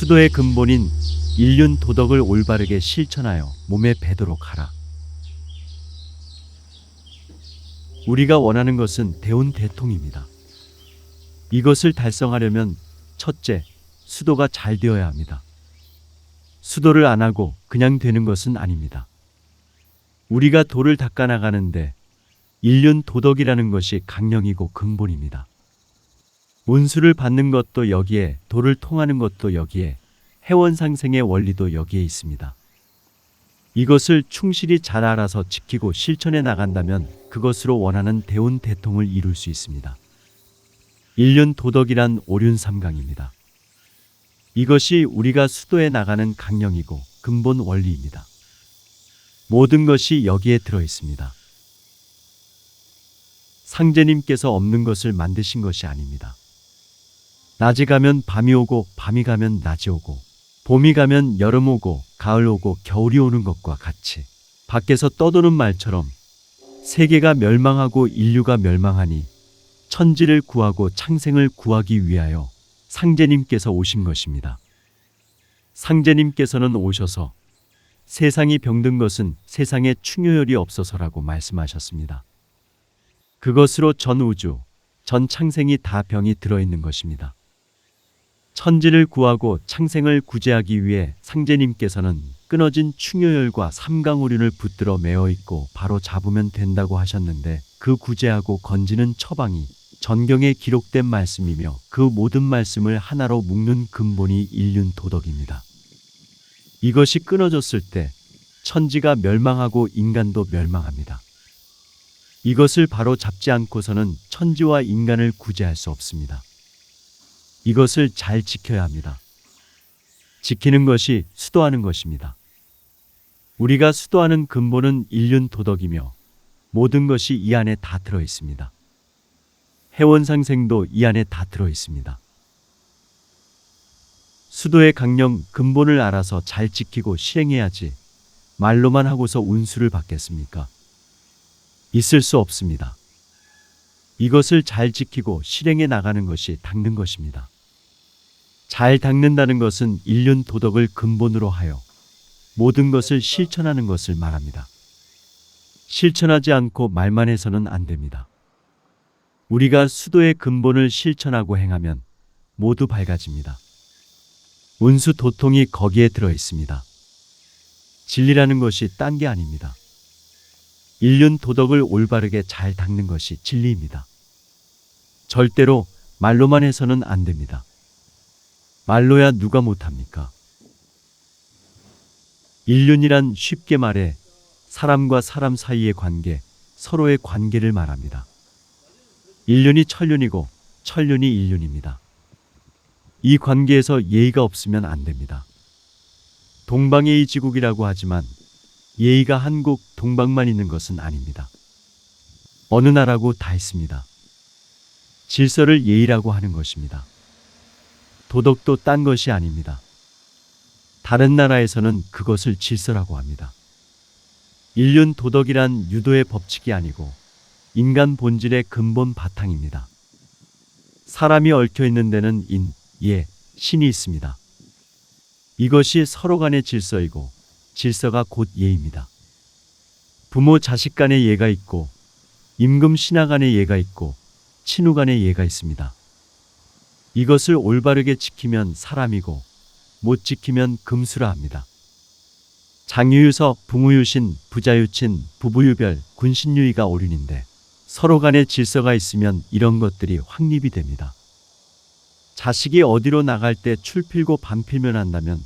수도의 근본인 인륜 도덕을 올바르게 실천하여 몸에 배도록 하라. 우리가 원하는 것은 대운대통입니다. 이것을 달성하려면 첫째, 수도가 잘 되어야 합니다. 수도를 안 하고 그냥 되는 것은 아닙니다. 우리가 도를 닦아 나가는데 인륜 도덕이라는 것이 강령이고 근본입니다. 운수를 받는 것도 여기에, 도를 통하는 것도 여기에, 해원상생의 원리도 여기에 있습니다. 이것을 충실히 잘 알아서 지키고 실천해 나간다면 그것으로 원하는 대운대통을 이룰 수 있습니다. 인륜 도덕이란 오륜삼강입니다. 이것이 우리가 수도해 나가는 강령이고 근본 원리입니다. 모든 것이 여기에 들어 있습니다. 상제님께서 없는 것을 만드신 것이 아닙니다. 낮이 가면 밤이 오고 밤이 가면 낮이 오고 봄이 가면 여름 오고 가을 오고 겨울이 오는 것과 같이 밖에서 떠도는 말처럼 세계가 멸망하고 인류가 멸망하니 천지를 구하고 창생을 구하기 위하여 상제님께서 오신 것입니다. 상제님께서는 오셔서 세상이 병든 것은 세상에 충효열이 없어서라고 말씀하셨습니다. 그것으로 전 우주, 전 창생이 다 병이 들어있는 것입니다. 천지를 구하고 창생을 구제하기 위해 상제님께서는 끊어진 충효열과 삼강오륜을 붙들어 매어 있고 바로 잡으면 된다고 하셨는데, 그 구제하고 건지는 처방이 전경에 기록된 말씀이며 그 모든 말씀을 하나로 묶는 근본이 인륜 도덕입니다. 이것이 끊어졌을 때 천지가 멸망하고 인간도 멸망합니다. 이것을 바로 잡지 않고서는 천지와 인간을 구제할 수 없습니다. 이것을 잘 지켜야 합니다. 지키는 것이 수도하는 것입니다. 우리가 수도하는 근본은 인륜 도덕이며 모든 것이 이 안에 다 들어 있습니다. 해원상생도 이 안에 다 들어 있습니다. 수도의 강령 근본을 알아서 잘 지키고 실행해야지 말로만 하고서 운수를 받겠습니까? 있을 수 없습니다. 이것을 잘 지키고 실행해 나가는 것이 닦는 것입니다. 잘 닦는다는 것은 인륜 도덕을 근본으로 하여 모든 것을 실천하는 것을 말합니다. 실천하지 않고 말만 해서는 안 됩니다. 우리가 수도의 근본을 실천하고 행하면 모두 밝아집니다. 운수 도통이 거기에 들어 있습니다. 진리라는 것이 딴 게 아닙니다. 인륜 도덕을 올바르게 잘 닦는 것이 진리입니다. 절대로 말로만 해서는 안 됩니다. 말로야 누가 못합니까? 인륜이란 쉽게 말해 사람과 사람 사이의 관계, 서로의 관계를 말합니다. 인륜이 천륜이고 천륜이 인륜입니다. 이 관계에서 예의가 없으면 안 됩니다. 동방예의 지국이라고 하지만 예의가 한국 동방만 있는 것은 아닙니다. 어느 나라고 다 있습니다. 질서를 예의라고 하는 것입니다. 도덕도 딴 것이 아닙니다. 다른 나라에서는 그것을 질서라고 합니다. 인륜 도덕이란 유도의 법칙이 아니고 인간 본질의 근본 바탕입니다. 사람이 얽혀 있는 데는 인, 예, 신이 있습니다. 이것이 서로 간의 질서이고 질서가 곧 예입니다. 부모 자식 간의 예가 있고 임금 신하 간의 예가 있고 친우 간의 예가 있습니다. 이것을 올바르게 지키면 사람이고 못 지키면 금수라 합니다. 장유유서, 붕우유신, 부자유친, 부부유별, 군신유의가 오륜인데 서로 간의 질서가 있으면 이런 것들이 확립이 됩니다. 자식이 어디로 나갈 때 출필고 반필면 한다면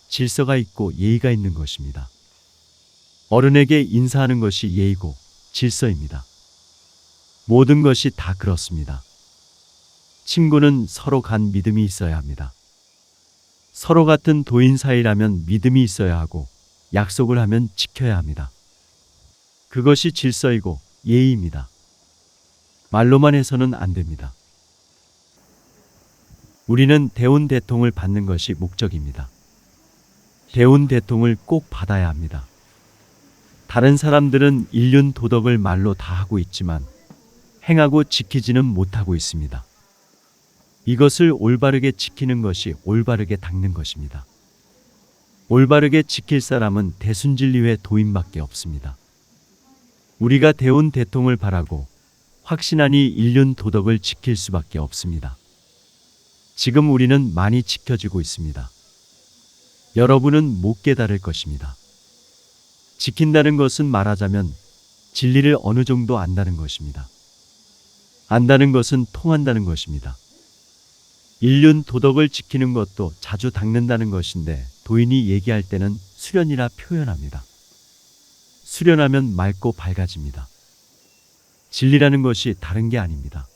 질서가 있고 예의가 있는 것입니다. 어른에게 인사하는 것이 예의고 질서입니다. 모든 것이 다 그렇습니다. 친구는 서로 간 믿음이 있어야 합니다. 서로 같은 도인 사이라면 믿음이 있어야 하고 약속을 하면 지켜야 합니다. 그것이 질서이고 예의입니다. 말로만 해서는 안 됩니다. 우리는 대운대통을 받는 것이 목적입니다. 대운대통을 꼭 받아야 합니다. 다른 사람들은 인륜 도덕을 말로 다 하고 있지만 행하고 지키지는 못하고 있습니다. 이것을 올바르게 지키는 것이 올바르게 닦는 것입니다. 올바르게 지킬 사람은 대순진리회 도인밖에 없습니다. 우리가 대운 대통을 바라고 확신하니 인륜 도덕을 지킬 수밖에 없습니다. 지금 우리는 많이 지켜지고 있습니다. 여러분은 못 깨달을 것입니다. 지킨다는 것은 말하자면 진리를 어느 정도 안다는 것입니다. 안다는 것은 통한다는 것입니다. 인륜 도덕을 지키는 것도 자주 닦는다는 것인데 도인이 얘기할 때는 수련이라 표현합니다. 수련하면 맑고 밝아집니다. 진리라는 것이 다른 게 아닙니다.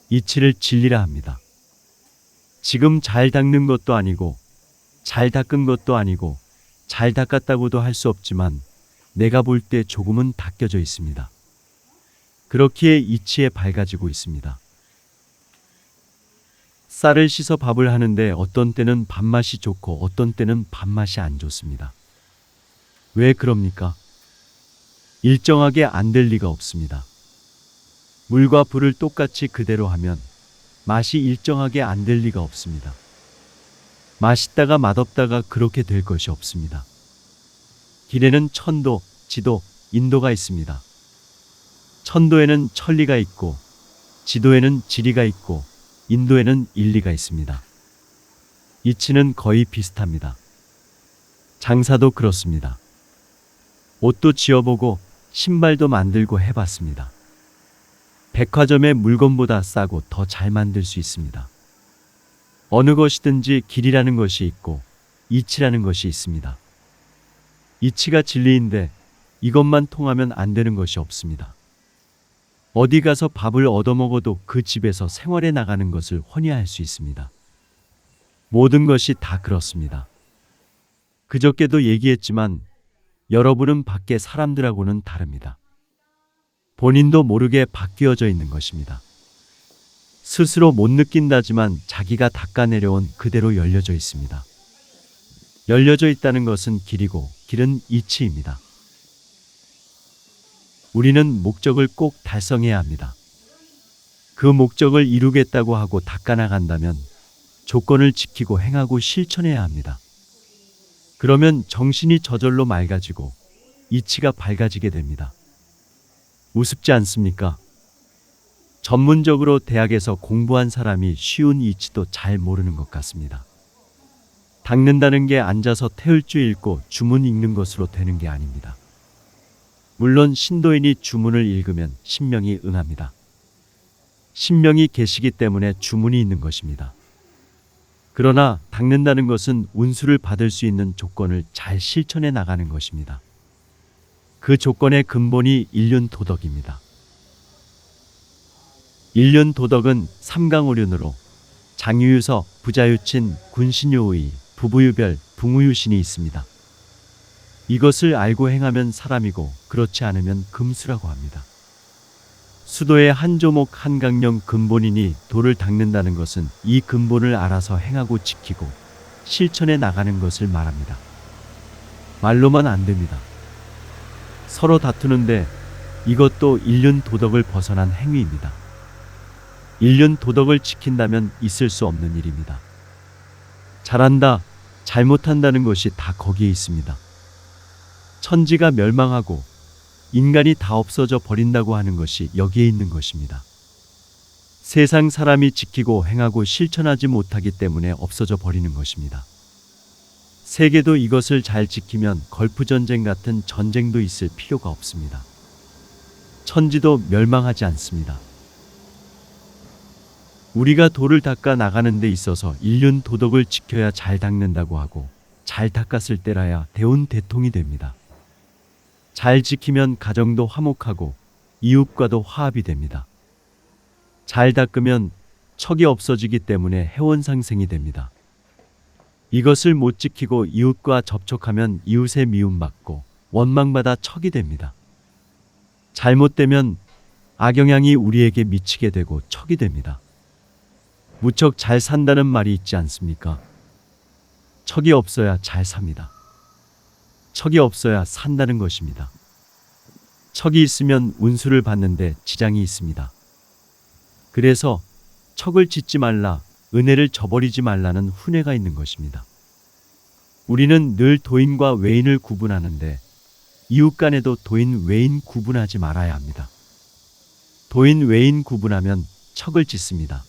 이치를 진리라 합니다. 지금 잘 닦는 것도 아니고 잘 닦은 것도 아니고 잘 닦았다고도 할 수 없지만 내가 볼 때 조금은 닦여져 있습니다. 그렇기에 이치에 밝아지고 있습니다. 쌀을 씻어 밥을 하는데 어떤 때는 밥맛이 좋고 어떤 때는 밥맛이 안 좋습니다. 왜 그럽니까? 일정하게 안 될 리가 없습니다. 물과 불을 똑같이 그대로 하면 맛이 일정하게 안 될 리가 없습니다. 맛있다가 맛없다가 그렇게 될 것이 없습니다. 길에는 천도, 지도, 인도가 있습니다. 천도에는 천리가 있고 지도에는 지리가 있고 인도에는 일리가 있습니다. 이치는 거의 비슷합니다. 장사도 그렇습니다. 옷도 지어보고 신발도 만들고 해봤습니다. 백화점의 물건보다 싸고 더 잘 만들 수 있습니다. 어느 것이든지 길이라는 것이 있고 이치라는 것이 있습니다. 이치가 진리인데 이것만 통하면 안 되는 것이 없습니다. 어디 가서 밥을 얻어먹어도 그 집에서 생활해 나가는 것을 훤히 알 수 있습니다. 모든 것이 다 그렇습니다. 그저께도 얘기했지만 여러분은 밖에 사람들하고는 다릅니다. 본인도 모르게 바뀌어져 있는 것입니다. 스스로 못 느낀다지만 자기가 닦아내려온 그대로 열려져 있습니다. 열려져 있다는 것은 길이고 길은 이치입니다. 우리는 목적을 꼭 달성해야 합니다. 그 목적을 이루겠다고 하고 닦아나간다면 조건을 지키고 행하고 실천해야 합니다. 그러면 정신이 저절로 맑아지고 이치가 밝아지게 됩니다. 우습지 않습니까? 전문적으로 대학에서 공부한 사람이 쉬운 이치도 잘 모르는 것 같습니다. 닦는다는 게 앉아서 태을주 읽고 주문 읽는 것으로 되는 게 아닙니다. 물론 신도인이 주문을 읽으면 신명이 응합니다. 신명이 계시기 때문에 주문이 있는 것입니다. 그러나 닦는다는 것은 운수를 받을 수 있는 조건을 잘 실천해 나가는 것입니다. 그 조건의 근본이 인륜 도덕입니다. 인륜 도덕은 삼강오륜으로 장유유서, 부자유친, 군신유의, 부부유별, 붕우유신이 있습니다. 이것을 알고 행하면 사람이고 그렇지 않으면 금수라고 합니다. 수도의 한 조목 한 강령 근본이니 도를 닦는다는 것은 이 근본을 알아서 행하고 지키고 실천해 나가는 것을 말합니다. 말로만 안 됩니다. 서로 다투는데 이것도 인륜 도덕을 벗어난 행위입니다. 인륜 도덕을 지킨다면 있을 수 없는 일입니다. 잘한다, 잘못한다는 것이 다 거기에 있습니다. 천지가 멸망하고 인간이 다 없어져 버린다고 하는 것이 여기에 있는 것입니다. 세상 사람이 지키고 행하고 실천하지 못하기 때문에 없어져 버리는 것입니다. 세계도 이것을 잘 지키면 걸프 전쟁 같은 전쟁도 있을 필요가 없습니다. 천지도 멸망하지 않습니다. 우리가 도를 닦아 나가는 데 있어서 인륜 도덕을 지켜야 잘 닦는다고 하고 잘 닦았을 때라야 대운 대통이 됩니다. 잘 지키면 가정도 화목하고 이웃과도 화합이 됩니다. 잘 닦으면 척이 없어지기 때문에 해원상생이 됩니다. 이것을 못 지키고 이웃과 접촉하면 이웃의 미움받고 원망받아 척이 됩니다. 잘못되면 악영향이 우리에게 미치게 되고 척이 됩니다. 무척 잘 산다는 말이 있지 않습니까? 척이 없어야 잘 삽니다. 척이 없어야 산다는 것입니다. 척이 있으면 운수를 받는데 지장이 있습니다. 그래서 척을 짓지 말라, 은혜를 저버리지 말라는 훈해가 있는 것입니다. 우리는 늘 도인과 외인을 구분하는데 이웃 간에도 도인, 외인 구분하지 말아야 합니다. 도인, 외인 구분하면 척을 짓습니다.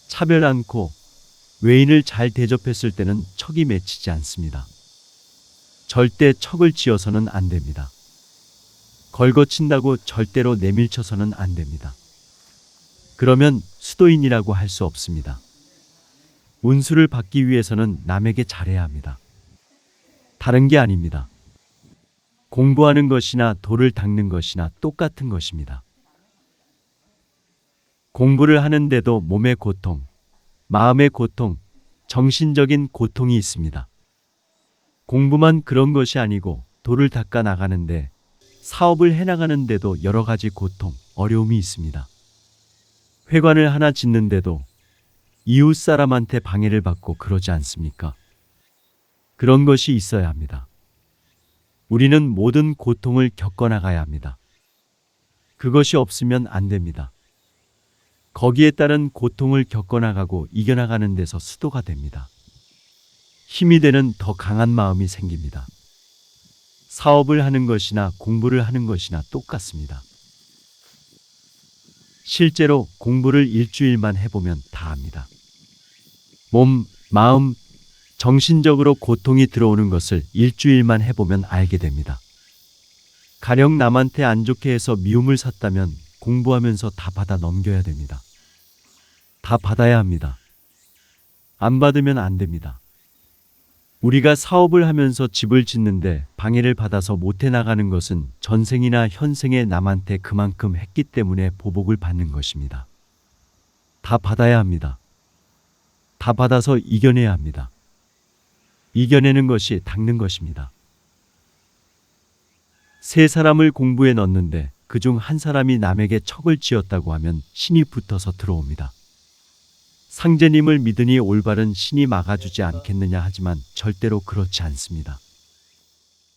차별 않고 외인을 잘 대접했을 때는 척이 맺히지 않습니다. 절대 척을 지어서는 안 됩니다. 걸거친다고 절대로 내밀쳐서는 안 됩니다. 그러면 수도인이라고 할 수 없습니다. 운수를 받기 위해서는 남에게 잘해야 합니다. 다른 게 아닙니다. 공부하는 것이나 돌을 닦는 것이나 똑같은 것입니다. 공부를 하는데도 몸의 고통, 마음의 고통, 정신적인 고통이 있습니다. 공부만 그런 것이 아니고 돌을 닦아 나가는데, 사업을 해나가는데도 여러 가지 고통, 어려움이 있습니다. 회관을 하나 짓는데도 이웃 사람한테 방해를 받고 그러지 않습니까? 그런 것이 있어야 합니다. 우리는 모든 고통을 겪어나가야 합니다. 그것이 없으면 안 됩니다. 거기에 따른 고통을 겪어나가고 이겨나가는 데서 수도가 됩니다. 힘이 되는 더 강한 마음이 생깁니다. 사업을 하는 것이나 공부를 하는 것이나 똑같습니다. 실제로 공부를 일주일만 해보면 다 압니다. 몸, 마음, 정신적으로 고통이 들어오는 것을 일주일만 해보면 알게 됩니다. 가령 남한테 안 좋게 해서 미움을 샀다면 공부하면서 다 받아 넘겨야 됩니다. 다 받아야 합니다. 안 받으면 안 됩니다. 우리가 사업을 하면서 집을 짓는데 방해를 받아서 못해 나가는 것은 전생이나 현생에 남한테 그만큼 했기 때문에 보복을 받는 것입니다. 다 받아야 합니다. 다 받아서 이겨내야 합니다. 이겨내는 것이 닦는 것입니다. 세 사람을 공부에 넣는데 그중 한 사람이 남에게 척을 지었다고 하면 신이 붙어서 들어옵니다. 상제님을 믿으니 올바른 신이 막아주지 않겠느냐 하지만 절대로 그렇지 않습니다.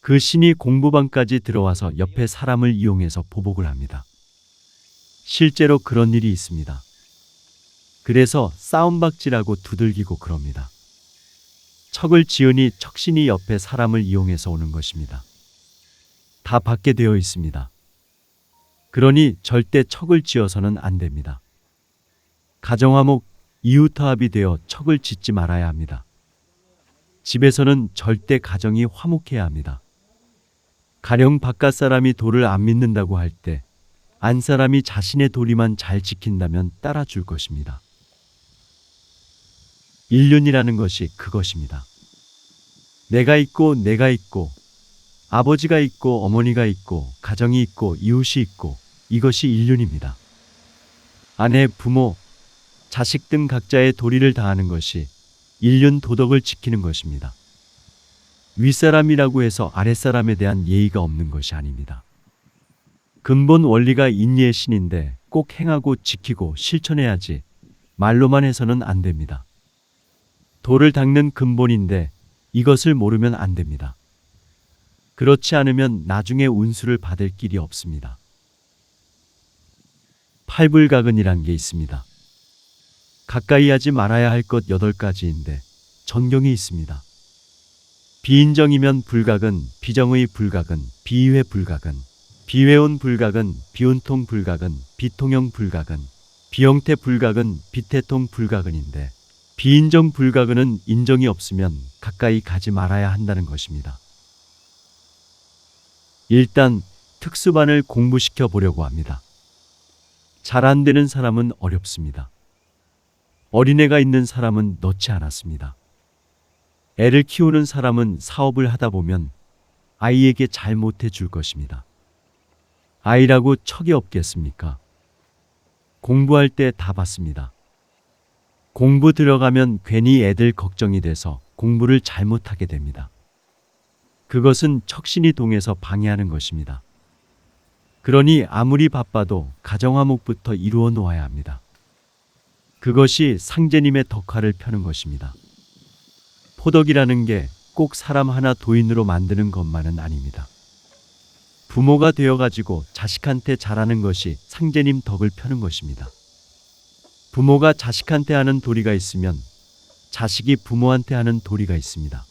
그 신이 공부방까지 들어와서 옆에 사람을 이용해서 보복을 합니다. 실제로 그런 일이 있습니다. 그래서 싸움박질하고 두들기고 그럽니다. 척을 지으니 척신이 옆에 사람을 이용해서 오는 것입니다. 다 받게 되어 있습니다. 그러니 절대 척을 지어서는 안 됩니다. 가정화목, 이웃화합이 되어 척을 짓지 말아야 합니다. 집에서는 절대 가정이 화목해야 합니다. 가령 바깥 사람이 도를 안 믿는다고 할 때 안 사람이 자신의 도리만 잘 지킨다면 따라줄 것입니다. 인륜이라는 것이 그것입니다. 내가 있고 아버지가 있고 어머니가 있고 가정이 있고 이웃이 있고 이것이 인륜입니다. 아내, 부모, 자식 등 각자의 도리를 다하는 것이 인륜 도덕을 지키는 것입니다. 윗사람이라고 해서 아랫사람에 대한 예의가 없는 것이 아닙니다. 근본 원리가 인리의 신인데 꼭 행하고 지키고 실천해야지 말로만 해서는 안 됩니다. 도를 닦는 근본인데 이것을 모르면 안 됩니다. 그렇지 않으면 나중에 운수를 받을 길이 없습니다. 팔불가근이란 게 있습니다. 가까이 하지 말아야 할 것 8가지인데 전경이 있습니다. 비인정이면 불가근, 비정의 불가근, 비의회 불가근, 비회온 불가근, 비운통 불가근, 비통형 불가근, 비형태 불가근, 비태통 불가근인데 비인정 불가근은 인정이 없으면 가까이 가지 말아야 한다는 것입니다. 일단 특수반을 공부시켜 보려고 합니다. 잘 안 되는 사람은 어렵습니다. 어린애가 있는 사람은 넣지 않았습니다. 애를 키우는 사람은 사업을 하다 보면 아이에게 잘 못해 줄 것입니다. 아이라고 척이 없겠습니까? 공부할 때 다 봤습니다. 공부 들어가면 괜히 애들 걱정이 돼서 공부를 잘못하게 됩니다. 그것은 척신이 동해서 방해하는 것입니다. 그러니 아무리 바빠도 가정화목부터 이루어 놓아야 합니다. 그것이 상제님의 덕화를 펴는 것입니다. 포덕이라는 게 꼭 사람 하나 도인으로 만드는 것만은 아닙니다. 부모가 되어가지고 자식한테 잘하는 것이 상제님 덕을 펴는 것입니다. 부모가 자식한테 하는 도리가 있으면 자식이 부모한테 하는 도리가 있습니다.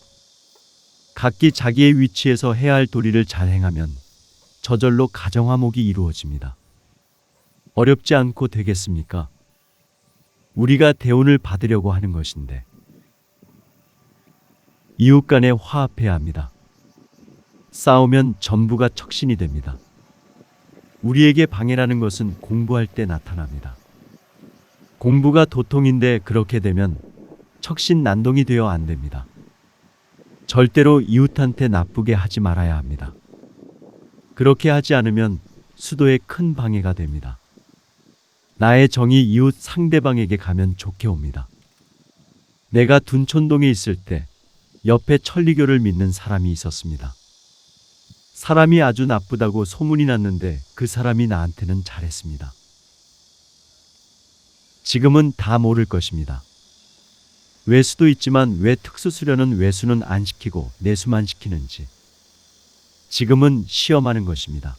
각기 자기의 위치에서 해야 할 도리를 잘 행하면 저절로 가정화목이 이루어집니다. 어렵지 않고 되겠습니까? 우리가 대운을 받으려고 하는 것인데 이웃 간에 화합해야 합니다. 싸우면 전부가 척신이 됩니다. 우리에게 방해라는 것은 공부할 때 나타납니다. 공부가 도통인데 그렇게 되면 척신난동이 되어 안 됩니다. 절대로 이웃한테 나쁘게 하지 말아야 합니다. 그렇게 하지 않으면 수도에 큰 방해가 됩니다. 나의 정이 이웃 상대방에게 가면 좋게 옵니다. 내가 둔촌동에 있을 때 옆에 천리교를 믿는 사람이 있었습니다. 사람이 아주 나쁘다고 소문이 났는데 그 사람이 나한테는 잘했습니다. 지금은 다 모를 것입니다. 외수도 있지만 왜 특수수련은 외수는 안 시키고 내수만 시키는지 지금은 시험하는 것입니다.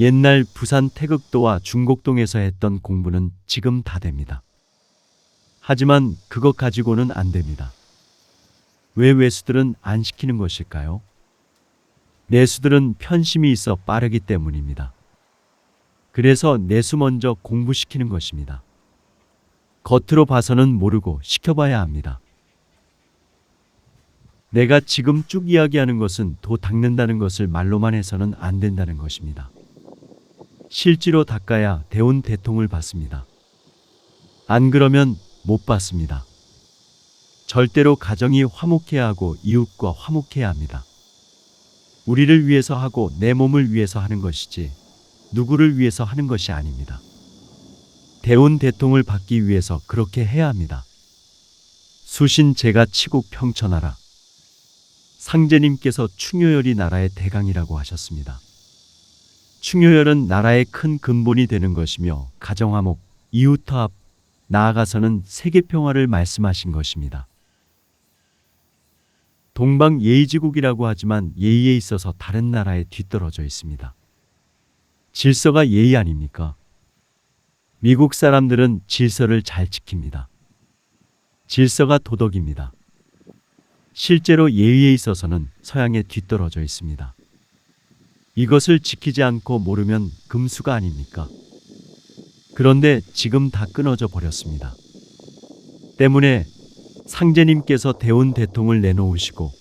옛날 부산 태극도와 중곡동에서 했던 공부는 지금 다 됩니다. 하지만 그것 가지고는 안 됩니다. 왜 외수들은 안 시키는 것일까요? 내수들은 편심이 있어 빠르기 때문입니다. 그래서 내수 먼저 공부시키는 것입니다. 겉으로 봐서는 모르고 시켜봐야 합니다. 내가 지금 쭉 이야기하는 것은 도 닦는다는 것을 말로만 해서는 안 된다는 것입니다. 실제로 닦아야 대운 대통을 받습니다. 안 그러면 못 받습니다. 절대로 가정이 화목해야 하고 이웃과 화목해야 합니다. 우리를 위해서 하고 내 몸을 위해서 하는 것이지 누구를 위해서 하는 것이 아닙니다. 대운 대통을 받기 위해서 그렇게 해야 합니다. 수신 제가 치국 평천하라. 상제님께서 충효열이 나라의 대강이라고 하셨습니다. 충효열은 나라의 큰 근본이 되는 것이며 가정화목, 이웃화합, 나아가서는 세계평화를 말씀하신 것입니다. 동방 예의지국이라고 하지만 예의에 있어서 다른 나라에 뒤떨어져 있습니다. 질서가 예의 아닙니까? 미국 사람들은 질서를 잘 지킵니다. 질서가 도덕입니다. 실제로 예의에 있어서는 서양에 뒤떨어져 있습니다. 이것을 지키지 않고 모르면 금수가 아닙니까? 그런데 지금 다 끊어져 버렸습니다. 때문에 상제님께서 대운 대통을 내놓으시고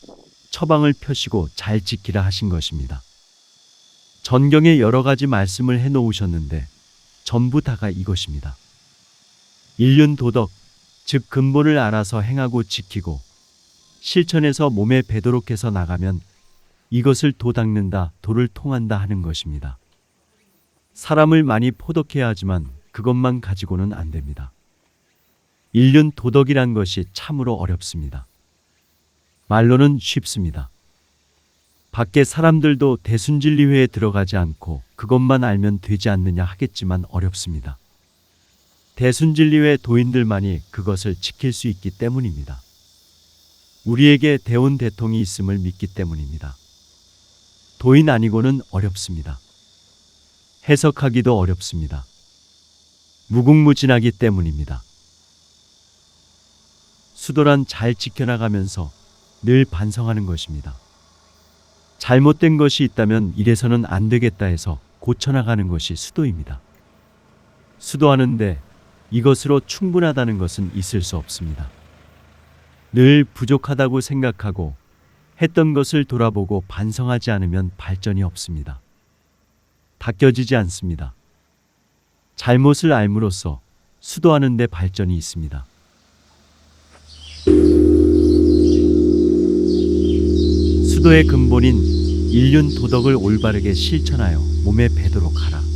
처방을 펴시고 잘 지키라 하신 것입니다. 전경에 여러 가지 말씀을 해놓으셨는데 전부 다가 이것입니다. 일륜 도덕, 즉 근본을 알아서 행하고 지키고 실천해서 몸에 배도록 해서 나가면 이것을 도 닦는다, 도를 통한다 하는 것입니다. 사람을 많이 포덕해야 하지만 그것만 가지고는 안 됩니다. 일륜 도덕이란 것이 참으로 어렵습니다. 말로는 쉽습니다. 밖에 사람들도 대순진리회에 들어가지 않고 그것만 알면 되지 않느냐 하겠지만 어렵습니다. 대순진리회 도인들만이 그것을 지킬 수 있기 때문입니다. 우리에게 대운 대통이 있음을 믿기 때문입니다. 도인 아니고는 어렵습니다. 해석하기도 어렵습니다. 무궁무진하기 때문입니다. 수도란 잘 지켜나가면서 늘 반성하는 것입니다. 잘못된 것이 있다면 이래서는 안 되겠다 해서 고쳐나가는 것이 수도입니다. 수도하는데 이것으로 충분하다는 것은 있을 수 없습니다. 늘 부족하다고 생각하고 했던 것을 돌아보고 반성하지 않으면 발전이 없습니다. 닦여지지 않습니다. 잘못을 알므로써 수도하는 데 발전이 있습니다. 수도의 근본인 일륜 도덕을 올바르게 실천하여 몸에 배도록 하라.